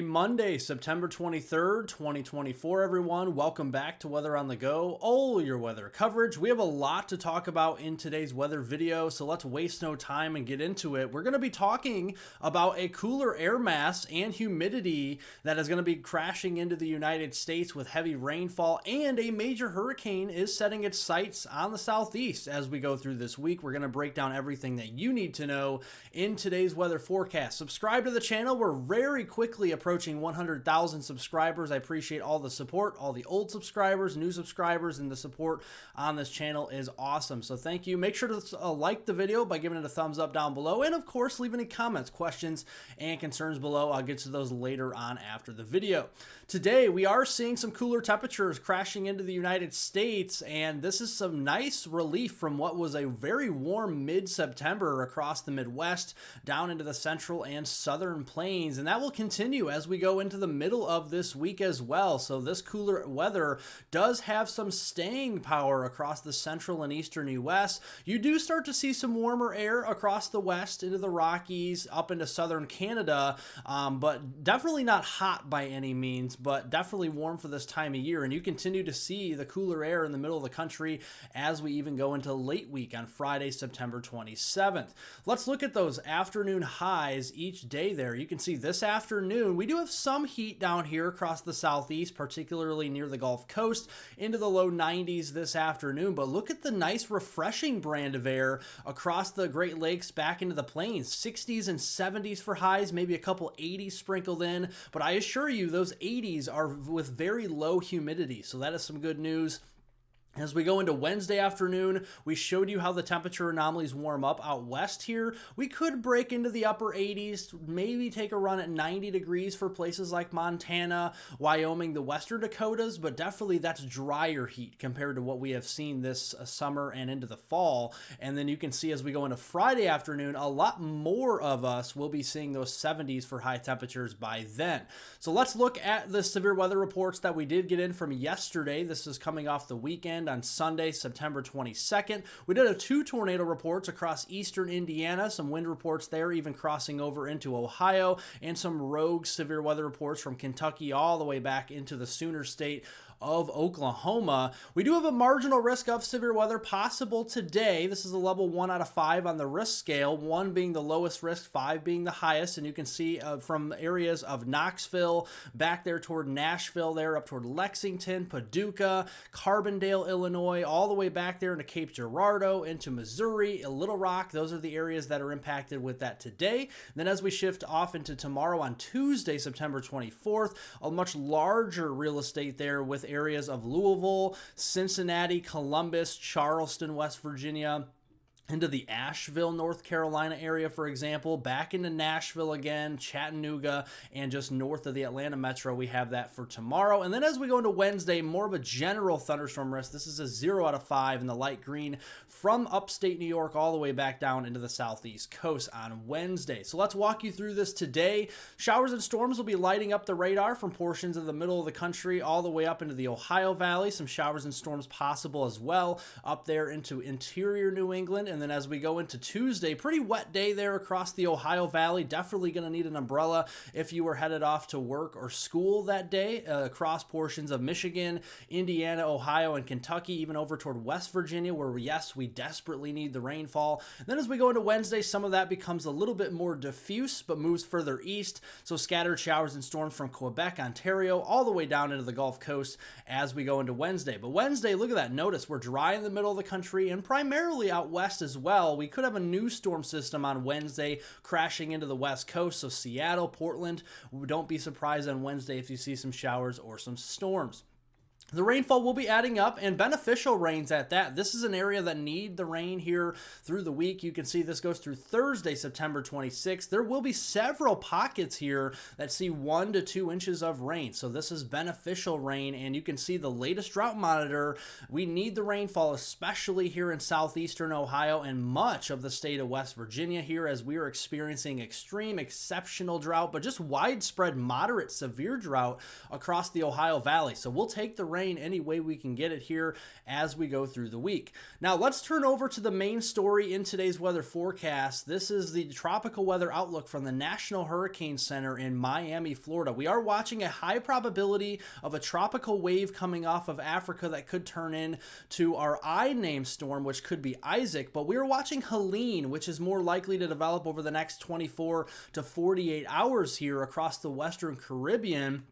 Monday, September 23rd, 2024, everyone. Welcome back to Weather on the Go, all your weather coverage. We have a lot to talk about in today's weather video, so let's waste no time and get into it. We're going to be talking about a cooler air mass and humidity that is going to be crashing into the United States with heavy rainfall, and a major hurricane is setting its sights on the southeast. As we go through this week, we're going to break down everything that you need to know in today's weather forecast. Subscribe to the channel. We're very quickly approaching 100,000 subscribers. I appreciate all the support, all the old subscribers, new subscribers, and the support on this channel is awesome. So thank you. Make sure to like the video by giving it a thumbs up down below. And of course, leave any comments, questions, and concerns below. I'll get to those later on after the video. Today, we are seeing some cooler temperatures crashing into the United States, and this is some nice relief from what was a very warm mid-September across the Midwest, down into the central and southern plains, and that will continue as we go into the middle of this week as well. So this cooler weather does have some staying power across the central and eastern U.S. You do start to see some warmer air across the west into the Rockies, up into southern Canada, but definitely not hot by any means, but definitely warm for this time of year. And you continue to see the cooler air in the middle of the country as we even go into late week on Friday, September 27th. Let's look at those afternoon highs each day there. You can see this afternoon, we do have some heat down here across the southeast, particularly near the Gulf Coast, into the low 90s this afternoon. But look at the nice refreshing brand of air across the Great Lakes back into the plains. 60s and 70s for highs, maybe a couple 80s sprinkled in. But I assure you, those 80s are with very low humidity. So that is some good news. As we go into Wednesday afternoon, we showed you how the temperature anomalies warm up out west here. We could break into the upper 80s, maybe take a run at 90 degrees for places like Montana, Wyoming, the western Dakotas, but definitely that's drier heat compared to what we have seen this summer and into the fall. And then you can see as we go into Friday afternoon, a lot more of us will be seeing those 70s for high temperatures by then. So let's look at the severe weather reports that we did get in from yesterday. This is coming off the weekend. On Sunday, September 22nd. We did have 2 tornado reports across eastern Indiana, some wind reports there even crossing over into Ohio, and some rogue severe weather reports from Kentucky all the way back into the Sooner State of Oklahoma. We do have a marginal risk of severe weather possible today. This is a level 1 out of 5 on the risk scale, 1 being the lowest risk, 5 being the highest, and you can see from areas of Knoxville back there toward Nashville there, up toward Lexington, Paducah, Carbondale, Illinois, all the way back there into Cape Girardeau, into Missouri, Little Rock. Those are the areas that are impacted with that today. Then as we shift off into tomorrow on Tuesday, September 24th, a much larger real estate there with areas of Louisville, Cincinnati, Columbus, Charleston, West Virginia, into the Asheville, North Carolina area, for example, back into Nashville again, Chattanooga, and just north of the Atlanta metro, we have that for tomorrow. And then as we go into Wednesday, more of a general thunderstorm risk. This is a 0 out of 5 in the light green from upstate New York all the way back down into the southeast coast on Wednesday. So let's walk you through this today. Showers and storms will be lighting up the radar from portions of the middle of the country all the way up into the Ohio Valley. Some showers and storms possible as well up there into interior New England. And then as we go into Tuesday, pretty wet day there across the Ohio Valley. Definitely going to need an umbrella if you were headed off to work or school that day, across portions of Michigan, Indiana, Ohio, and Kentucky, even over toward West Virginia, where yes, we desperately need the rainfall. And then as we go into Wednesday, some of that becomes a little bit more diffuse, but moves further east. So scattered showers and storms from Quebec, Ontario, all the way down into the Gulf Coast as we go into Wednesday. But Wednesday, look at that. Notice we're dry in the middle of the country and primarily out west as well. We could have a new storm system on Wednesday crashing into the west coast, so Seattle, Portland, don't be surprised on Wednesday if you see some showers or some storms. The rainfall will be adding up, and beneficial rains at that. This is an area that need the rain here through the week. You can see this goes through Thursday, September 26th. There will be several pockets here that see 1 to 2 inches of rain. So this is beneficial rain, and you can see the latest drought monitor. We need the rainfall, especially here in southeastern Ohio and much of the state of West Virginia here, as we are experiencing extreme, exceptional drought, but just widespread, moderate, severe drought across the Ohio Valley. So we'll take the rain any way we can get it here as we go through the week. Now let's turn over to the main story in today's weather forecast. This is the tropical weather outlook from the National Hurricane Center in Miami, Florida. We are watching a high probability of a tropical wave coming off of Africa that could turn into our I-named storm, which could be Isaac, but we're watching Helene, which is more likely to develop over the next 24 to 48 hours here across the Western Caribbean.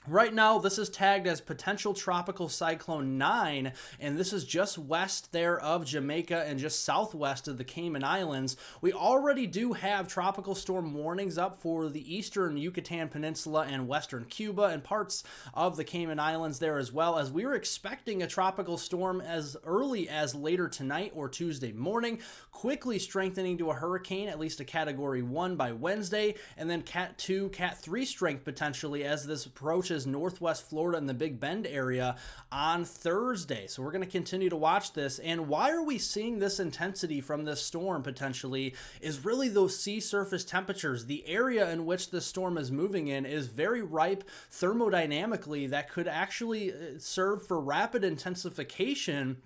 Right now, this is tagged as potential tropical cyclone 9, and this is just west there of Jamaica and just southwest of the Cayman Islands. We already do have tropical storm warnings up for the eastern Yucatan Peninsula and western Cuba and parts of the Cayman Islands there, as well as we were expecting a tropical storm as early as later tonight or Tuesday morning, quickly strengthening to a hurricane, at least a Category 1 by Wednesday, and then Cat 2, Cat 3 strength potentially as this approaches northwest Florida and the Big Bend area on Thursday. So we're going to continue to watch this. And why are we seeing this intensity from this storm potentially is really those sea surface temperatures. The area in which the storm is moving in is very ripe thermodynamically that could actually serve for rapid intensification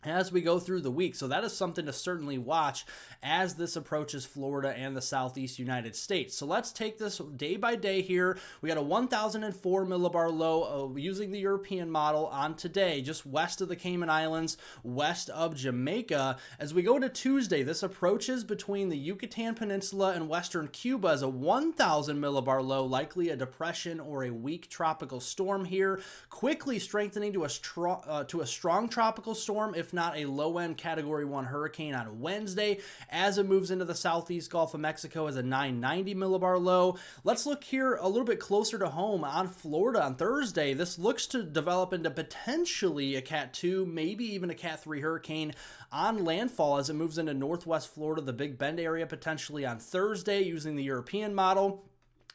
as we go through the week. So that is something to certainly watch as this approaches Florida and the southeast United States. So let's take this day by day here. We got a 1004 millibar low using the European model on today, just west of the Cayman Islands, west of Jamaica. As we go to Tuesday, this approaches between the Yucatan Peninsula and western Cuba as a 1000 millibar low, likely a depression or a weak tropical storm here, quickly strengthening to a strong tropical storm, if not a low-end Category 1 hurricane on Wednesday, as it moves into the southeast Gulf of Mexico as a 990 millibar low. Let's look here a little bit closer to home on Florida on Thursday. This looks to develop into potentially a Cat 2, maybe even a Cat 3 hurricane on landfall as it moves into northwest Florida, the Big Bend area potentially on Thursday using the European model.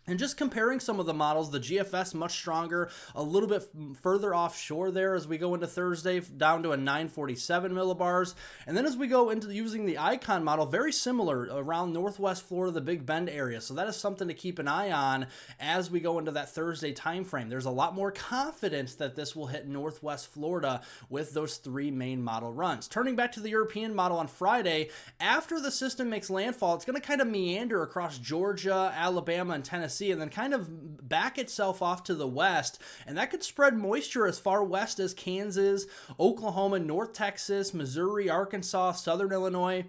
And just comparing some of the models, the GFS much stronger, a little bit further offshore there as we go into Thursday, down to a 947 millibars. And then as we go into using the Icon model, very similar around northwest Florida, the Big Bend area. So that is something to keep an eye on as we go into that Thursday time frame. There's a lot more confidence that this will hit northwest Florida with those three main model runs. Turning back to the European model on Friday, after the system makes landfall, it's going to kind of meander across Georgia, Alabama, and Tennessee, and then kind of back itself off to the west, and that could spread moisture as far west as Kansas, Oklahoma, North Texas, Missouri, Arkansas, Southern Illinois.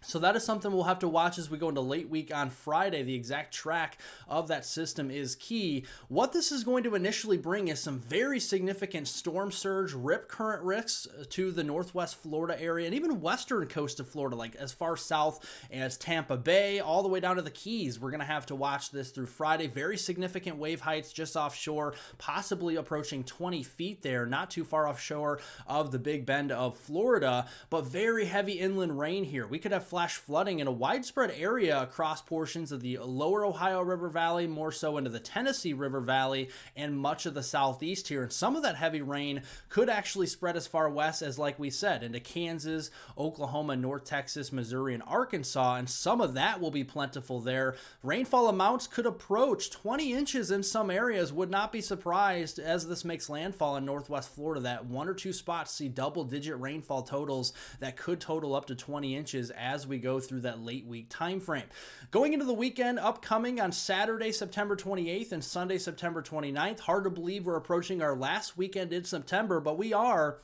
So that is something we'll have to watch as we go into late week on Friday. The exact track of that system is key. What this is going to initially bring is some very significant storm surge, rip current risks to the northwest Florida area and even western coast of Florida, like as far south as Tampa Bay, all the way down to the Keys. We're going to have to watch this through Friday. Very significant wave heights just offshore, possibly approaching 20 feet there, not too far offshore of the Big Bend of Florida, but very heavy inland rain here. We could have flash flooding in a widespread area across portions of the lower Ohio River Valley, more so into the Tennessee River Valley and much of the southeast here. And some of that heavy rain could actually spread as far west as, like we said, into Kansas, Oklahoma, North Texas, Missouri, and Arkansas. And some of that will be plentiful there. Rainfall amounts could approach 20 inches in some areas. Would not be surprised as this makes landfall in northwest Florida that one or two spots see double-digit rainfall totals that could total up to 20 inches as we go through that late week time frame. Going into the weekend upcoming on Saturday, September 28th and Sunday, September 29th. Hard to believe we're approaching our last weekend in September, but we are.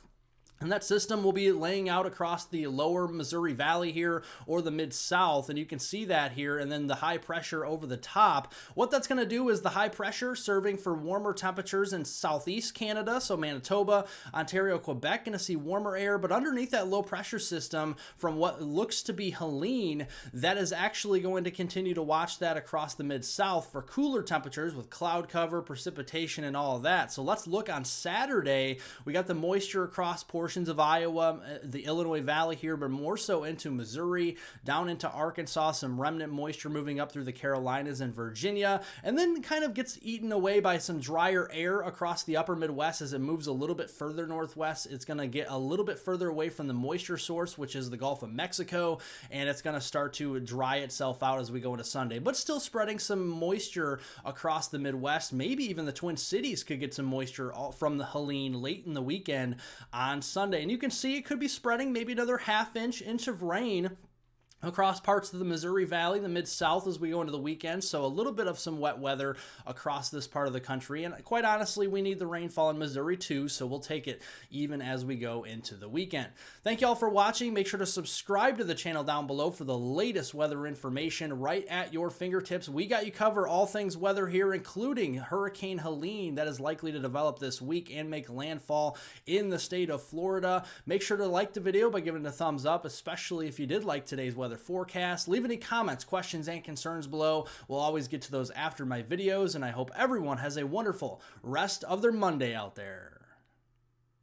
And that system will be laying out across the lower Missouri Valley here or the mid-south, and you can see that here, and then the high pressure over the top. What that's going to do is the high pressure serving for warmer temperatures in southeast Canada, so Manitoba, Ontario, Quebec, going to see warmer air, but underneath that low pressure system from what looks to be Helene, that is actually going to continue to watch that across the mid-south for cooler temperatures with cloud cover, precipitation, and all of that. So let's look on Saturday. We got the moisture across portions portions of Iowa, the Illinois Valley here, but more so into Missouri, down into Arkansas, some remnant moisture moving up through the Carolinas and Virginia, and then kind of gets eaten away by some drier air across the upper Midwest as it moves a little bit further northwest. It's going to get a little bit further away from the moisture source, which is the Gulf of Mexico, and it's going to start to dry itself out as we go into Sunday, but still spreading some moisture across the Midwest. Maybe even the Twin Cities could get some moisture from the Helene late in the weekend on Sunday, and you can see it could be spreading maybe another half-inch of rain across parts of the Missouri Valley, the Mid-South as we go into the weekend. So a little bit of some wet weather across this part of the country. And quite honestly, we need the rainfall in Missouri too, so we'll take it even as we go into the weekend. Thank you all for watching. Make sure to subscribe to the channel down below for the latest weather information right at your fingertips. We got you covered all things weather here, including Hurricane Helene that is likely to develop this week and make landfall in the state of Florida. Make sure to like the video by giving it a thumbs up, especially if you did like today's weather forecast. Leave any comments, questions, and concerns below. We'll always get to those after my videos, and I hope everyone has a wonderful rest of their Monday out there.